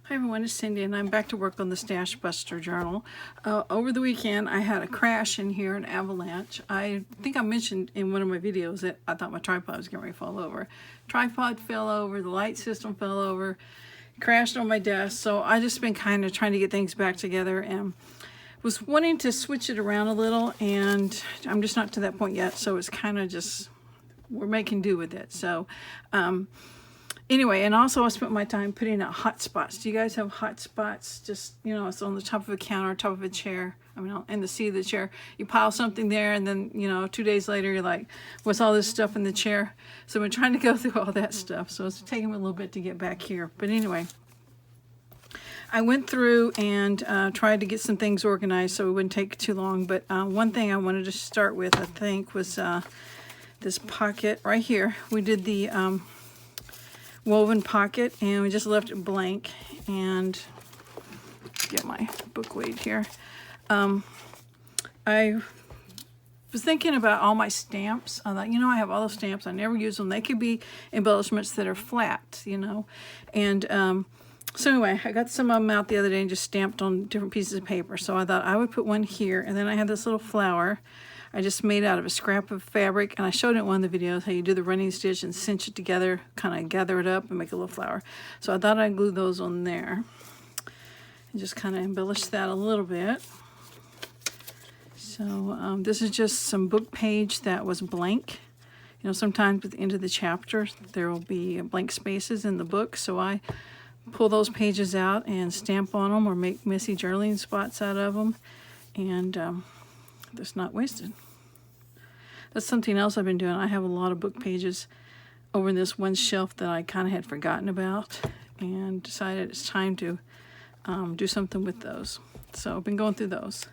Hi everyone, it's Cindy and I'm back to work on the Stash Buster journal. Over the weekend I had a crash in here, an avalanche. I think I mentioned in one of my videos that I thought my tripod was getting ready to fall over. Tripod fell over, the light system fell over, crashed on my desk. So I just been kind of trying to get things back together and was wanting to switch it around a little, and I'm just not to that point yet. So it's kind of just, we're making do with it. So anyway, and also I spent my time putting out hot spots. Do you guys have hot spots? Just, you know, it's on the top of a counter, top of a chair. I mean, in the seat of the chair. You pile something there, and then, you know, 2 days later, you're like, what's all this stuff in the chair? So I've been trying to go through all that stuff. So it's taking me a little bit to get back here. But anyway, I went through and tried to get some things organized so it wouldn't take too long. But one thing I wanted to start with, I think, was this pocket right here. We did the woven pocket and we just left it blank. And get my book weight here. I was thinking about all my stamps. I thought, you know, I have all those stamps. I never use them. They could be embellishments that are flat, you know. And so anyway, I got some of them out the other day and just stamped on different pieces of paper. So I thought I would put one here. And then I had this little flower I just made out of a scrap of fabric, and I showed it in one of the videos how you do the running stitch and cinch it together, kind of gather it up and make a little flower. So I thought I'd glue those on there and just kind of embellish that a little bit. So this is just some book page that was blank. You know, sometimes at the end of the chapter there will be blank spaces in the book, so I pull those pages out and stamp on them or make messy journaling spots out of them, and that's not wasted. That's something else I've been doing. I have a lot of book pages over in this one shelf that I kind of had forgotten about and decided it's time to do something with those. So I've been going through those.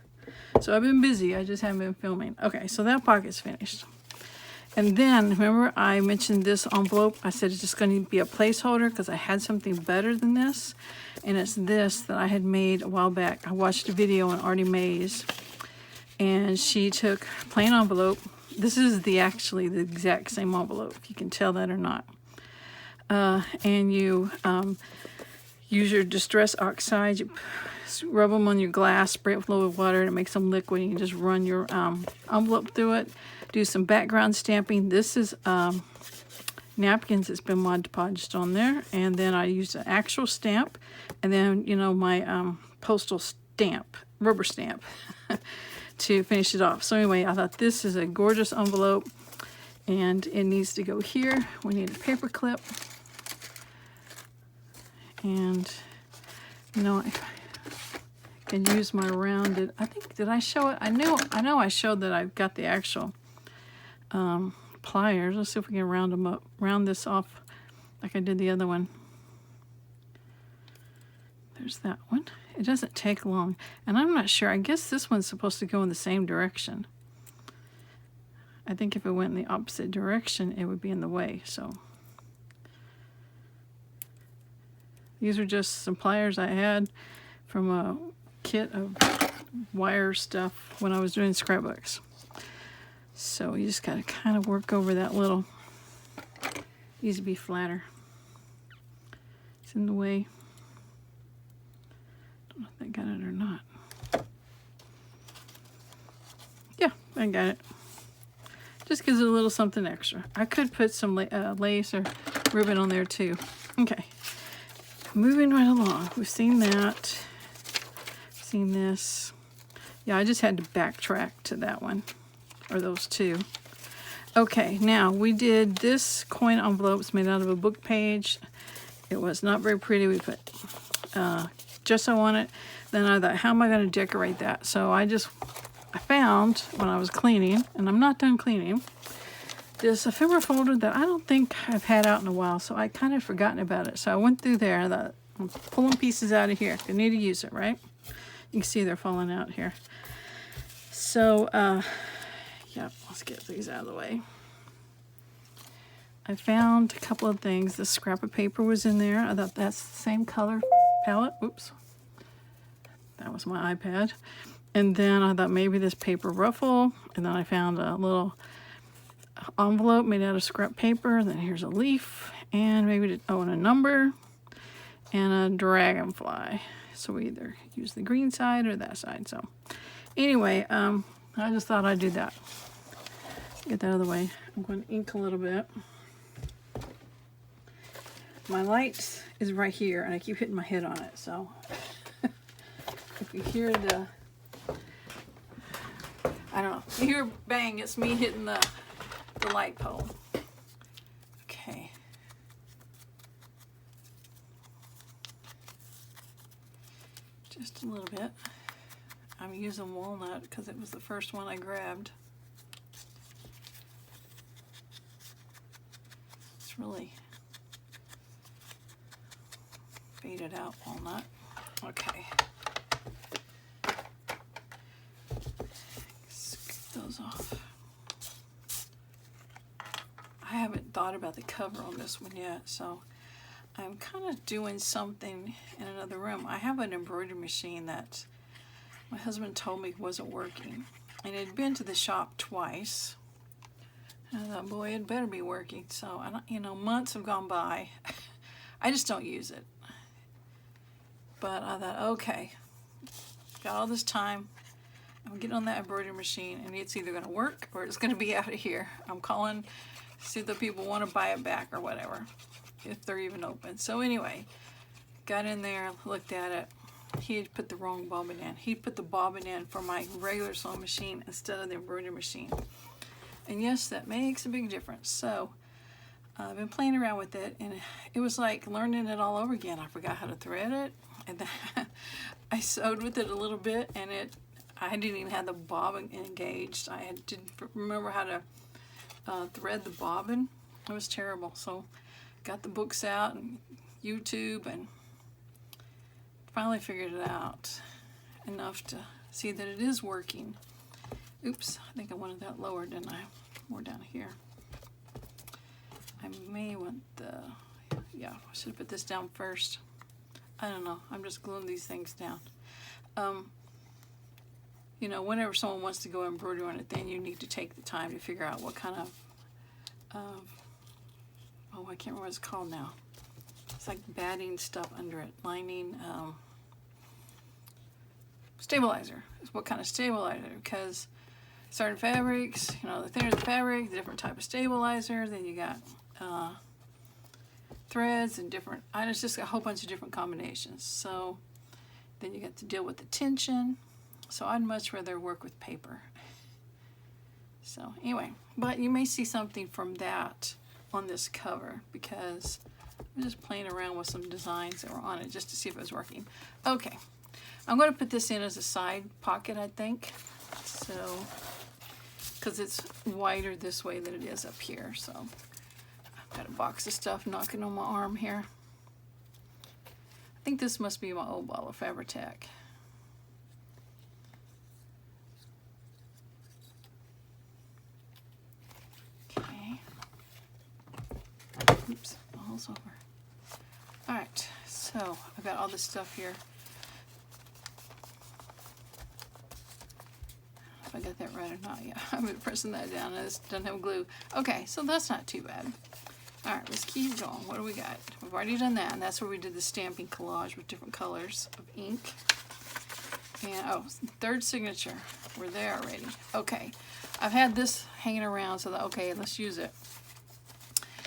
So I've been busy, I just haven't been filming. Okay, so that pocket's finished. And then, remember I mentioned this envelope? I said it's just going to be a placeholder because I had something better than this. And it's this that I had made a while back. I watched a video on Artie Mays. And she took plain envelope. This is actually the exact same envelope, if you can tell that or not. And you use your Distress Oxide, you rub them on your glass, spray it with a little water, and it makes them liquid. You can just run your envelope through it, do some background stamping. This is napkins that's been Mod Podged on there. And then I used an actual stamp, and then, you know, my postal stamp, rubber stamp. To finish it off. So anyway, I thought this is a gorgeous envelope and it needs to go here. We need a paper clip. And you know, I can use my rounded, I think, did I show it? I know I showed that I've got the actual pliers. Let's see if we can round them up, round this off like I did the other one. There's that one. It doesn't take long, and I'm not sure. I guess this one's supposed to go in the same direction. I think if it went in the opposite direction, it would be in the way. So these are just some pliers I had from a kit of wire stuff when I was doing scrapbooks. So you just got to kind of work over that little, needs to be flatter. It's in the way. I don't know if they got it or not. Yeah, I got it. Just gives it a little something extra. I could put some lace or ribbon on there too. Okay, moving right along. We've seen that. Seen this. Yeah, I just had to backtrack to that one, or those two. Okay, now we did this coin envelopes made out of a book page. It was not very pretty. We put gesso on it. Then I thought, how am I going to decorate that? So I found when I was cleaning, and I'm not done cleaning, this ephemera folder that I don't think I've had out in a while, so I kind of forgotten about it. So I went through there and thought, I'm pulling pieces out of here. I need to use it, right? You can see they're falling out here. So, yeah, let's get these out of the way. I found a couple of things. This scrap of paper was in there. I thought that's the same color palette. Oops. That was my iPad. And then I thought maybe this paper ruffle. And then I found a little envelope made out of scrap paper. Then here's a leaf. And maybe, and a number. and a dragonfly. So we either use the green side or that side. So anyway, I just thought I'd do that. Get that out of the way. I'm going to ink a little bit. My light is right here, and I keep hitting my head on it. So if you hear the, I don't know, if you hear bang, it's me hitting the light pole. Okay. Just a little bit. I'm using walnut because it was the first one I grabbed. It's really faded out walnut. Okay. Scoop those off. I haven't thought about the cover on this one yet, so I'm kind of doing something in another room. I have an embroidery machine that my husband told me wasn't working, and it had been to the shop twice. And I thought, boy, it better be working. So, you know, months have gone by. I just don't use it. But I thought, okay, got all this time. I'm getting on that embroidery machine, and it's either going to work or it's going to be out of here. I'm calling, see if the people want to buy it back or whatever, if they're even open. So anyway, got in there, looked at it. He had put the wrong bobbin in. He put the bobbin in for my regular sewing machine instead of the embroidery machine. And yes, that makes a big difference. So I've been playing around with it, and it was like learning it all over again. I forgot how to thread it, and then I sewed with it a little bit, and I didn't even have the bobbin engaged. I didn't remember how to thread the bobbin. It was terrible. So got the books out and YouTube, and finally figured it out enough to see that it is working. Oops, I think I wanted that lower, didn't I? More down here. I may want yeah, I should have put this down first. I don't know, I'm just gluing these things down. You know, whenever someone wants to go embroidery on it, then you need to take the time to figure out what kind of, oh, I can't remember what it's called now. It's like batting stuff under it, lining, stabilizer. Is what kind of stabilizer, because certain fabrics, you know, the thinner the fabric, the different type of stabilizer, then you got threads and different, it's just a whole bunch of different combinations. So then you got to deal with the tension. So I'd much rather work with paper. So anyway, but you may see something from that on this cover, because I'm just playing around with some designs that were on it just to see if it was working. Okay, I'm going to put this in as a side pocket, I think. So, because it's wider this way than it is up here. So I've got a box of stuff knocking on my arm here. I think this must be my old bottle of Fabri-Tac. Okay. Oops, all's over. All right, so I've got all this stuff here. If I got that right or not, yeah, I've been pressing that down and it doesn't have glue. Okay, so that's not too bad. All right, let's keep going. What do we got? We've already done that, and that's where we did the stamping collage with different colors of ink. And, oh, third signature. We're there already. Okay, I've had this hanging around, so that, okay, let's use it.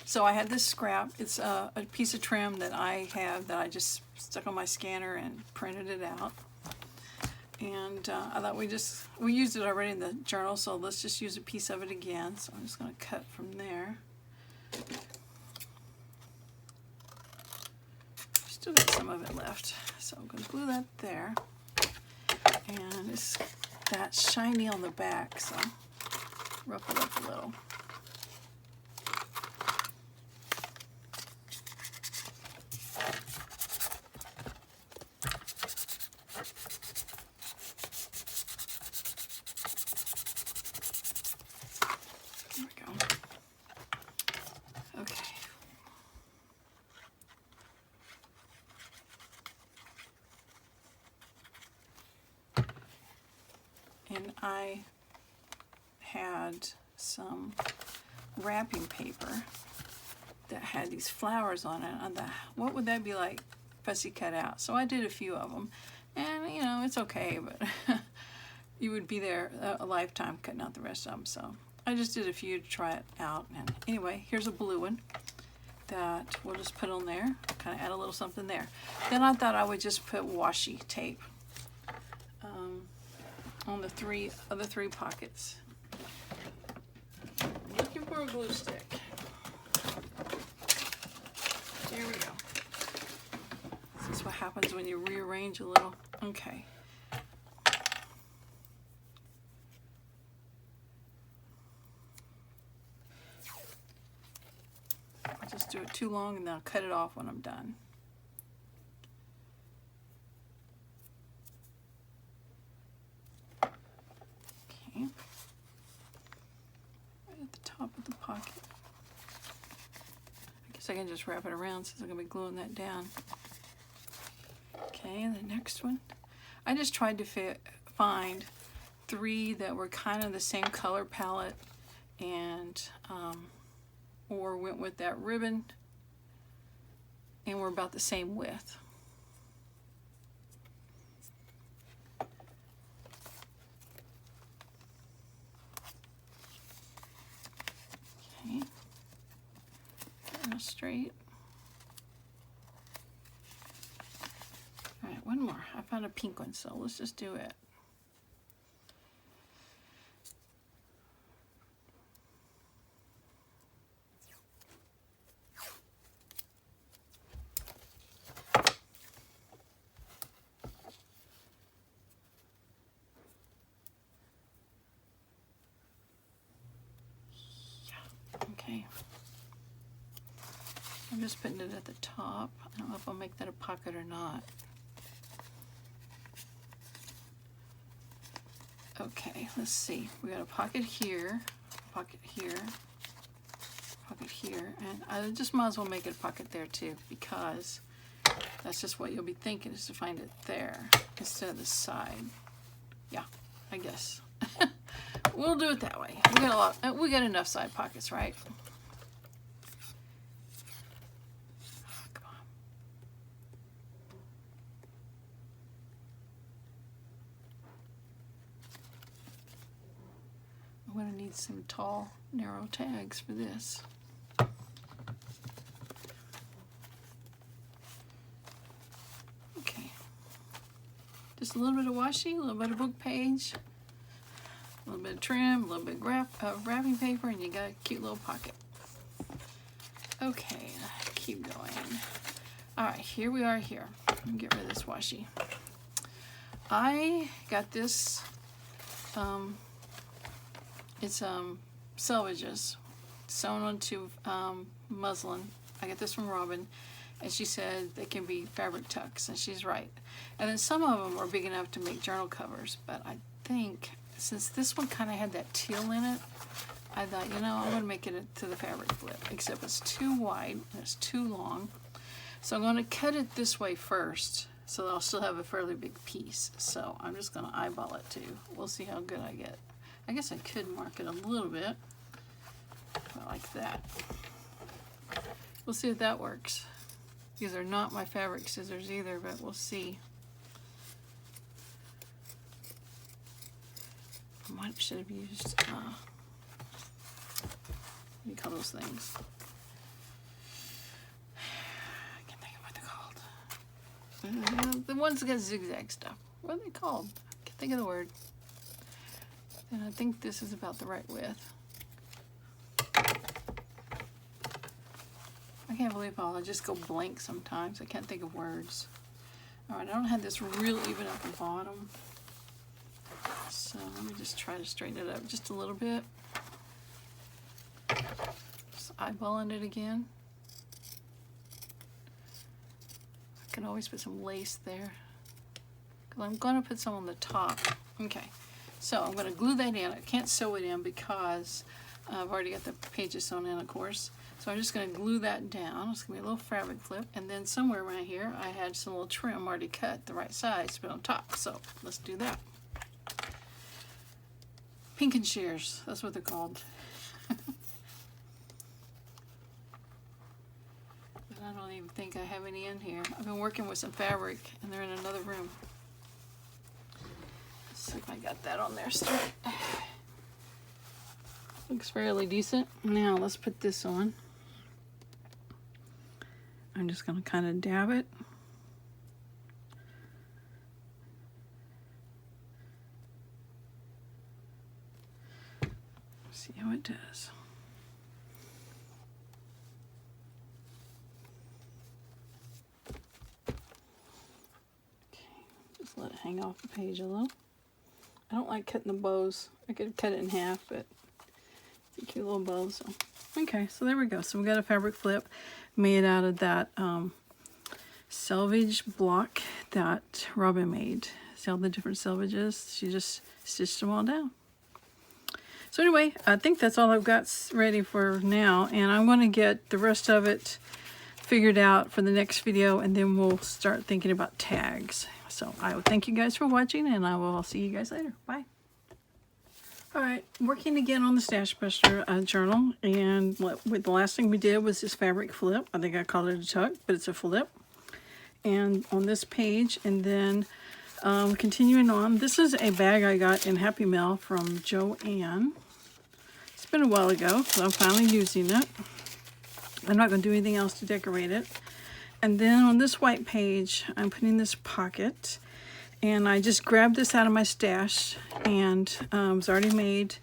So I had this scrap. It's a piece of trim that I have that I just stuck on my scanner and printed it out. And I thought we used it already in the journal, so let's just use a piece of it again. So I'm just going to cut from there. Still got some of it left, so I'm going to glue that there. And it's that shiny on the back, so rough it up a little. There we go. Okay. And I had some wrapping paper that had these flowers on it. I thought, what would that be like if fussy cut out. So I did a few of them, and you know, it's okay, but you would be there a lifetime cutting out the rest of them. So I just did a few to try it out. And anyway, here's a blue one that we'll just put on there, kind of add a little something there. Then I thought I would just put washi tape on the other three pockets. Looking for a glue stick. Here we go. This is what happens when you rearrange a little. Okay. I'll just do it too long and then I'll cut it off when I'm done. Okay. Right at the top of the pocket. I guess I can just wrap it around since I'm going to be gluing that down. Okay, and the next one. I just tried to find 3 that were kind of the same color palette, and or went with that ribbon and were about the same width. Okay, straight. All right, one more. I found a pink one, so let's just do it. Okay. I'm just putting it at the top. I don't know if I'll make that a pocket or not. Okay, let's see. We got a pocket here, pocket here, pocket here, and I just might as well make it a pocket there too, because that's just what you'll be thinking, is to find it there instead of the side. Yeah, I guess. We'll do it that way. We got enough side pockets, right? Come on. I'm going to need some tall, narrow tags for this. Okay. Just a little bit of washi, a little bit of book page, a little bit of trim, a little bit of wrapping paper, and you got a cute little pocket. Okay, keep going. All right, here we are here. Let me get rid of this washi. I got this, it's selvages sewn onto muslin. I got this from Robin, and she said they can be fabric tucks, and she's right. And then some of them are big enough to make journal covers, but I think since this one kind of had that teal in it, I thought, you know, I'm going to make it to the fabric flip, except it's too wide and it's too long. So I'm going to cut it this way first, so that I'll still have a fairly big piece. So I'm just going to eyeball it too. We'll see how good I get. I guess I could mark it a little bit, like that. We'll see if that works. These are not my fabric scissors either, but we'll see. I might should have used, what do you call those things? I can't think of what they're called. The ones that got zigzag stuff. What are they called? I can't think of the word. And I think this is about the right width. I can't believe I'll just go blank sometimes. I can't think of words. All right, I don't have this real even at the bottom. So let me just try to straighten it up just a little bit. Just eyeballing it again. I can always put some lace there, because I'm going to put some on the top. Okay, so I'm going to glue that in. I can't sew it in because I've already got the pages sewn in, of course. So I'm just going to glue that down. It's going to be a little fabric flip. And then somewhere around here, I had some little trim already cut the right size to put on top. So let's do that. Pinkin shears, that's what they're called. I don't even think I have any in here. I've been working with some fabric and they're in another room. Let's see if I got that on there straight. Looks fairly decent. Now let's put this on. I'm just going to kind of dab it. See how it does. Okay, just let it hang off the page a little. I don't like cutting the bows. I could cut it in half, but it's a cute little bow. So. Okay, so there we go. So we got a fabric flip made out of that selvage block that Robin made. See all the different selvages? She just stitched them all down. So anyway, I think that's all I've got ready for now, and I'm going to get the rest of it figured out for the next video, and then we'll start thinking about tags. So I will thank you guys for watching, and I will see you guys later. Bye. Alright, working again on the Stash Buster journal, and the last thing we did was this fabric flip. I think I called it a tuck, but it's a flip. And on this page, and then continuing on, this is a bag I got in Happy Mail from Joanne. It's been a while ago, so I'm finally using it. I'm not going to do anything else to decorate it. And then on this white page, I'm putting this pocket. And I just grabbed this out of my stash, and it's already made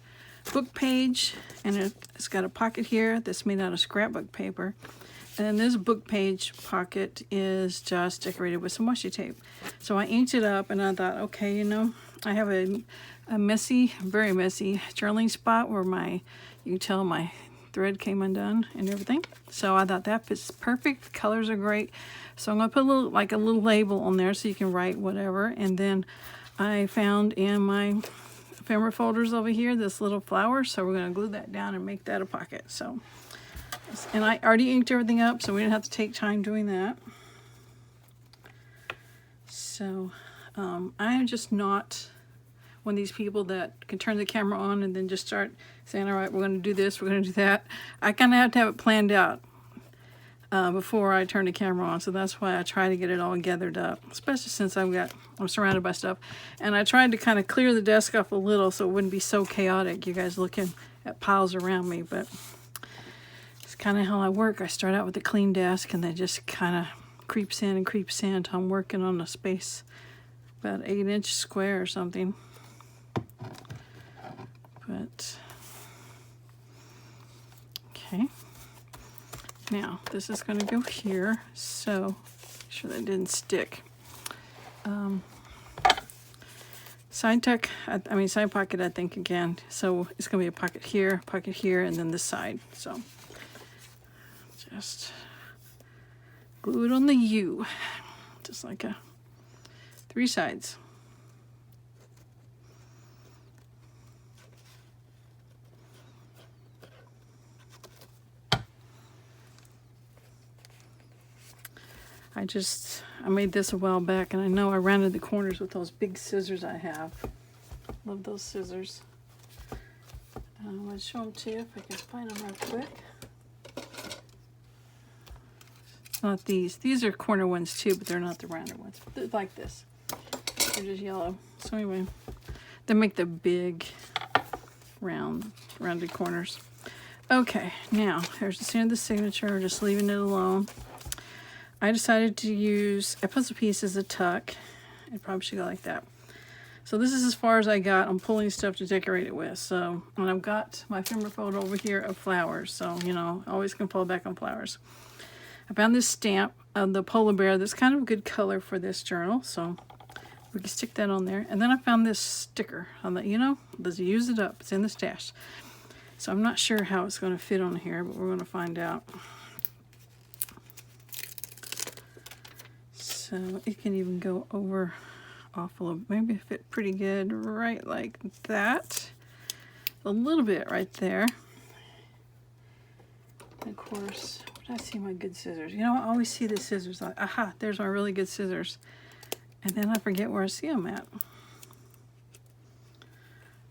book page, and it's got a pocket here that's made out of scrapbook paper. And then this book page pocket is just decorated with some washi tape. So I inked it up, and I thought, okay, you know, I have a messy, very messy journaling spot where you can tell my thread came undone and everything. So I thought that fits perfect. The colors are great. So I'm going to put a little label on there so you can write whatever. And then I found in my ephemera folders over here this little flower. So we're going to glue that down and make that a pocket. So, and I already inked everything up, so we didn't have to take time doing that. So I am just not one of these people that can turn the camera on and then just start saying, all right, we're going to do this, we're going to do that. I kind of have to have it planned out before I turn the camera on. So that's why I try to get it all gathered up, especially since I'm surrounded by stuff. And I tried to kind of clear the desk up a little so it wouldn't be so chaotic, you guys looking at piles around me. But it's kind of how I work. I start out with a clean desk, and then just kind of creeps in until I'm working on a space about 8-inch square or something. But okay, now this is going to go here, so make sure that didn't stick. Side tuck, side pocket, I think, again. So it's going to be a pocket here, and then this side. So just glue it on the U, just like 3 sides. I made this a while back, and I know I rounded the corners with those big scissors I have. Love those scissors. I'm going to show them to you if I can find them real quick. Not these. These are corner ones too, but they're not the rounder ones. They're like this. They're just yellow. So anyway, they make the big rounded corners. Okay, now here's the center of the signature, just leaving it alone. I decided to use a puzzle piece as a tuck. It probably should go like that. So this is as far as I got. I'm pulling stuff to decorate it with. So, and I've got my ephemera folder over here of flowers. So, you know, always can pull back on flowers. I found this stamp of the polar bear that's kind of a good color for this journal. So we can stick that on there. And then I found this sticker. I thought, you know, let's use it up. It's in the stash. So I'm not sure how it's going to fit on here, but we're going to find out. So it can even go over off a little, maybe fit pretty good right like that. A little bit right there. And of course, where did I see my good scissors? You know, I always see the scissors like, aha, there's my really good scissors. And then I forget where I see them at.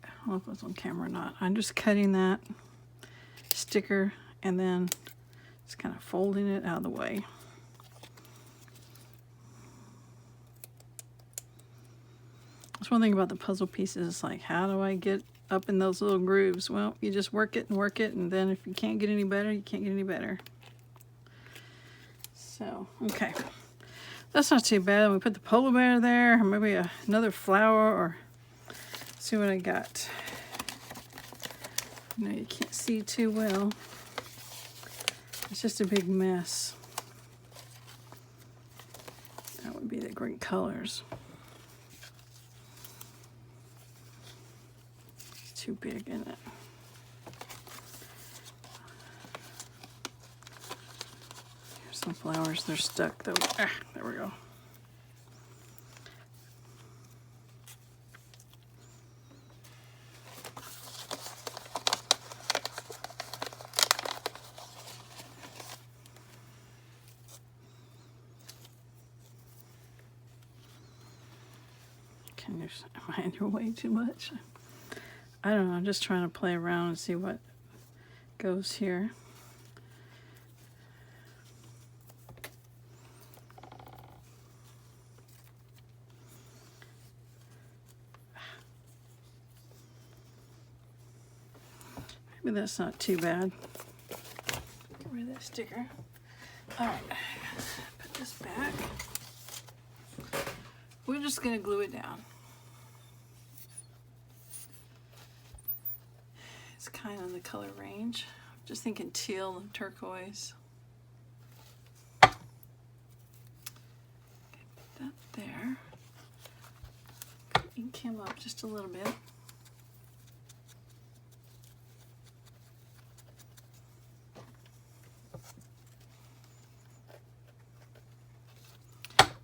I don't know if it's on camera or not. I'm just cutting that sticker and then just kind of folding it out of the way. That's one thing about the puzzle pieces. It's like, how do I get up in those little grooves? Well, you just work it, and then if you can't get any better, you can't get any better. So, okay. That's not too bad. We put the polar bear there, or maybe another flower, or see what I got. No, you can't see too well. It's just a big mess. That would be the great colors. It's too big, isn't it? Here's some flowers. They're stuck though. Ah, there we go. Am I in your way too much? I don't know. I'm just trying to play around and see what goes here. Maybe that's not too bad. Get rid of that sticker. All right, put this back. We're just gonna glue it down. It's kind of the color range. Just thinking teal and turquoise. Okay, put that there. Ink him up just a little bit.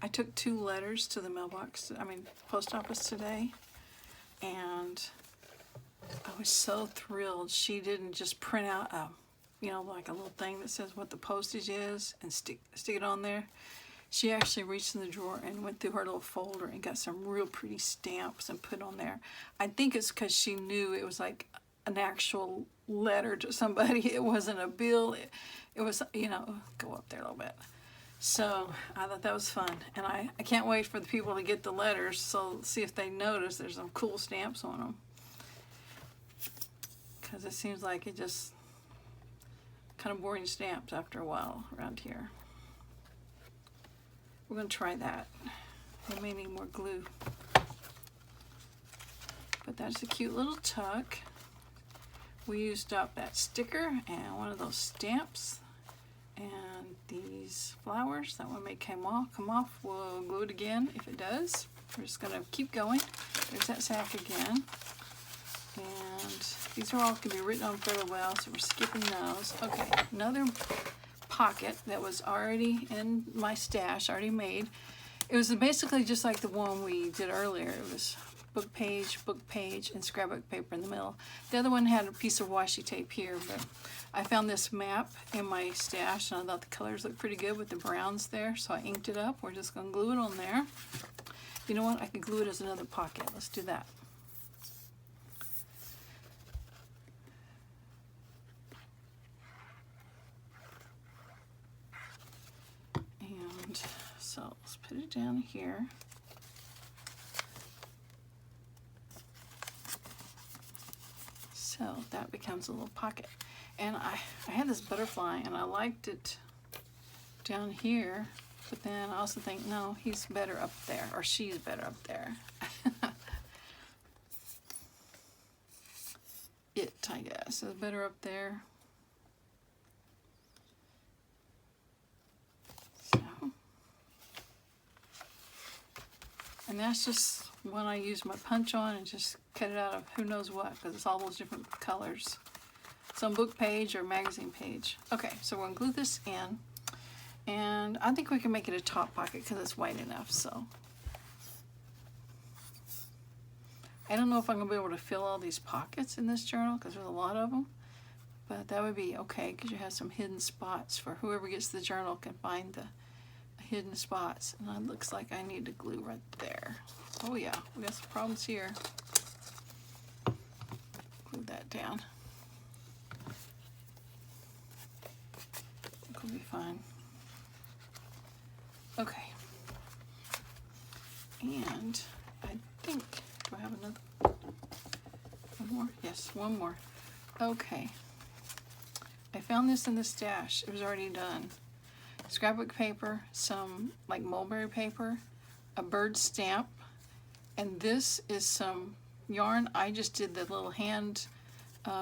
I took 2 letters to the post office today, and I was so thrilled. She didn't just print out like a little thing that says what the postage is and stick it on there. She actually reached in the drawer and went through her little folder and got some real pretty stamps and put on there. I think it's because she knew it was like an actual letter to somebody. It wasn't a bill. It was, go up there a little bit. So I thought that was fun, and I can't wait for the people to get the letters, so see if they notice there's some cool stamps on them, because it seems like it just kind of boring stamps after a while around here. We're going to try that. We may need more glue, but that's a cute little tuck. We used up that sticker and one of those stamps. And these flowers, that one may come off. We'll glue it again if it does. We're just going to keep going. There's that sack again. And these are all going to be written on fairly well, so we're skipping those. Okay, another pocket that was already in my stash, already made. It was basically just like the one we did earlier. It was book page, and scrapbook paper in the middle. The other one had a piece of washi tape here, but I found this map in my stash, and I thought the colors looked pretty good with the browns there, so I inked it up. We're just going to glue it on there. You know what? I could glue it as another pocket. Let's do that. And so let's put it down here. So that becomes a little pocket. And I had this butterfly, and I liked it down here, but then I also think, no, he's better up there, or she's better up there. I guess, is better up there. So, and that's just one I use my punch on and just cut it out of who knows what, because it's all those different colors. Some book page or magazine page. Okay, so we're going to glue this in, and I think we can make it a top pocket because it's wide enough. So I don't know if I'm going to be able to fill all these pockets in this journal because there's a lot of them, but that would be okay because you have some hidden spots for whoever gets the journal can find the hidden spots. And it looks like I need to glue right there. Oh yeah, we got some problems here. Glue that down. It'll be fine. Okay. And I think Do I have another? One more? Yes, one more. Okay. I found this in the stash. It was already done. Scrapbook paper, some like mulberry paper, a bird stamp, and this is some yarn. I just did the little hand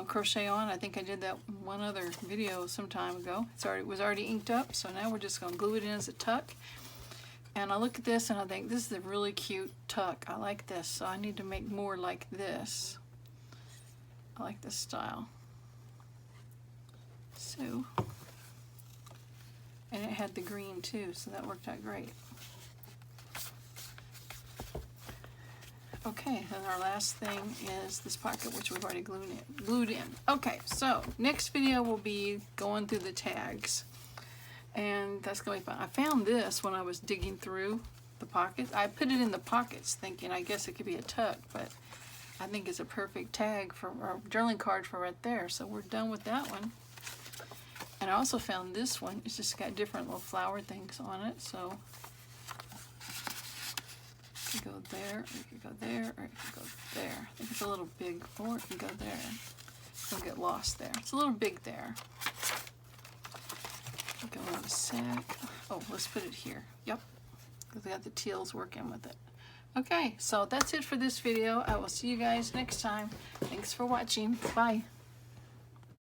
crochet on. I think I did that one other video some time ago. It was already inked up, so now we're just going to glue it in as a tuck. And I look at this and I think this is a really cute tuck. I like this, so I need to make more like this. I like this style. So, and it had the green too, so that worked out great. Okay, and our last thing is this pocket, which we've already glued in. Okay, so next video will be going through the tags, and that's going to be fun. I found this when I was digging through the pockets. I put it in the pockets thinking I guess it could be a tuck, but I think it's a perfect tag for our journaling card for right there. So we're done with that one. And I also found this one. It's just got different little flower things on it, so you can go there, or you can go there, or you can go there. I think it's a little big, or it can go there. You'll get lost there. It's a little big there. Go in a sec. Oh, let's put it here. Yep, because we got the teals working with it. Okay, so that's it for this video. I will see you guys next time. Thanks for watching. Bye.